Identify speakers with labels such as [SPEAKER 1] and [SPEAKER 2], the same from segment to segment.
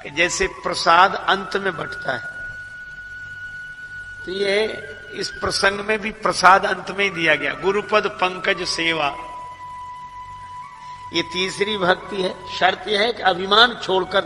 [SPEAKER 1] कि जैसे प्रसाद अंत में बंटता है, तो ये इस प्रसंग में भी प्रसाद अंत में ही दिया गया। गुरुपद पंकज सेवा, ये तीसरी भक्ति है। शर्त यह है कि अभिमान छोड़कर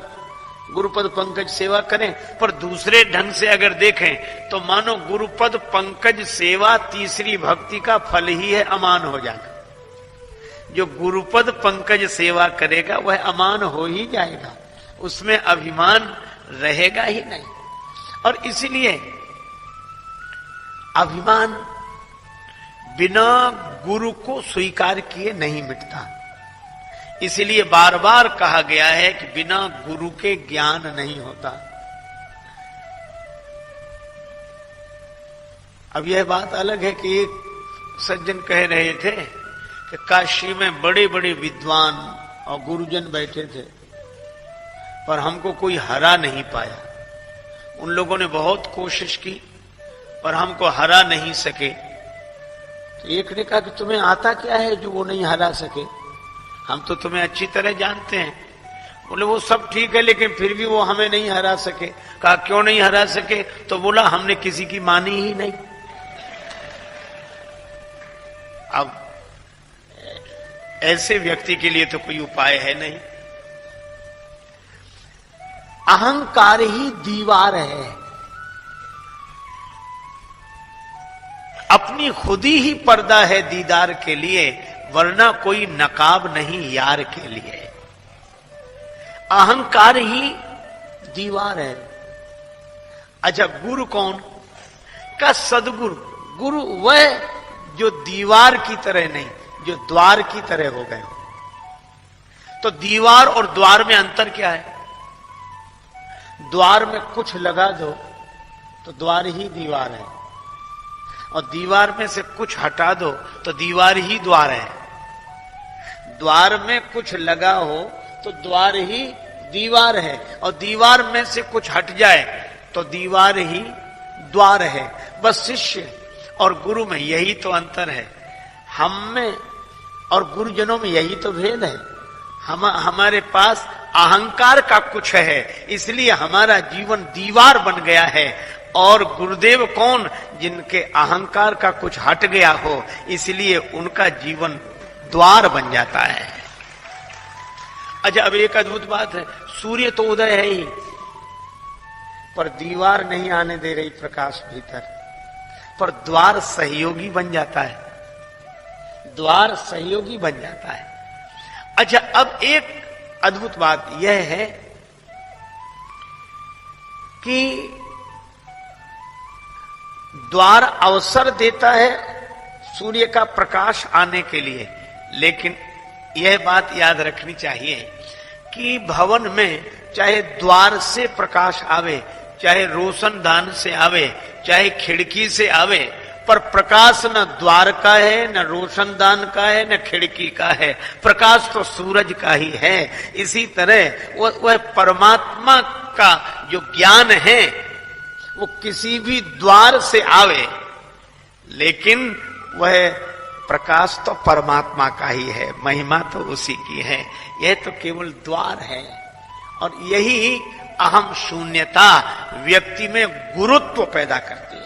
[SPEAKER 1] गुरुपद पंकज सेवा करें। पर दूसरे ढंग से अगर देखें तो मानो गुरुपद पंकज सेवा तीसरी भक्ति का फल ही है, अमान हो जाना। जो गुरुपद पंकज सेवा करेगा वह अमान हो ही जाएगा, उसमें अभिमान रहेगा ही नहीं। और इसलिए अभिमान बिना गुरु को स्वीकार किए नहीं मिटता। इसलिए बार बार कहा गया है कि बिना गुरु के ज्ञान नहीं होता। अब यह बात अलग है कि एक सज्जन कह रहे थे कि काशी में बड़े बड़े विद्वान और गुरुजन बैठे थे, पर हमको कोई हरा नहीं पाया। उन लोगों ने बहुत कोशिश की पर हमको हरा नहीं सके। तो एक ने कहा कि तुम्हें आता क्या है जो वो नहीं हरा सके? हम तो तुम्हें अच्छी तरह जानते हैं। बोले वो सब ठीक है लेकिन फिर भी वो हमें नहीं हरा सके। कहा क्यों नहीं हरा सके? तो बोला हमने किसी की मानी ही नहीं। अब ऐसे व्यक्ति के लिए तो कोई उपाय है नहीं। अहंकार ही दीवार है, अपनी खुदी ही पर्दा है दीदार के लिए, वरना कोई नकाब नहीं यार के लिए। अहंकार ही दीवार है। अच्छा गुरु कौन? का सदगुरु। गुरु वह जो दीवार की तरह नहीं, जो द्वार की तरह हो गए। तो दीवार और द्वार में अंतर क्या है? द्वार में कुछ लगा दो तो द्वार ही दीवार है, और दीवार में से कुछ हटा दो तो दीवार ही द्वार है। द्वार में कुछ लगा हो तो द्वार ही दीवार है, और दीवार में से कुछ हट जाए तो दीवार ही द्वार है। बस शिष्य और गुरु में यही तो अंतर है। हम में और गुरुजनों में यही तो भेद है। हमारे पास अहंकार का कुछ है, इसलिए हमारा जीवन दीवार बन गया है। और गुरुदेव कौन? जिनके अहंकार का कुछ हट गया हो, इसलिए उनका जीवन द्वार बन जाता है। अच्छा अब एक अद्भुत बात है, सूर्य तो उदय है ही, पर दीवार नहीं आने दे रही प्रकाश भीतर, पर द्वार सहयोगी बन जाता है। द्वार सहयोगी बन जाता है। अच्छा अब एक अद्भुत बात यह है कि द्वार अवसर देता है सूर्य का प्रकाश आने के लिए, लेकिन यह बात याद रखनी चाहिए कि भवन में चाहे द्वार से प्रकाश आवे, चाहे रोशनदान से आवे, चाहे खिड़की से आवे, पर प्रकाश न द्वार का है, न रोशनदान का है, न खिड़की का है। प्रकाश तो सूरज का ही है। इसी तरह वह परमात्मा का जो ज्ञान है वो किसी भी द्वार से आवे, लेकिन वह प्रकाश तो परमात्मा का ही है, महिमा तो उसी की है। यह तो केवल द्वार है। और यही अहम शून्यता व्यक्ति में गुरुत्व पैदा करती है।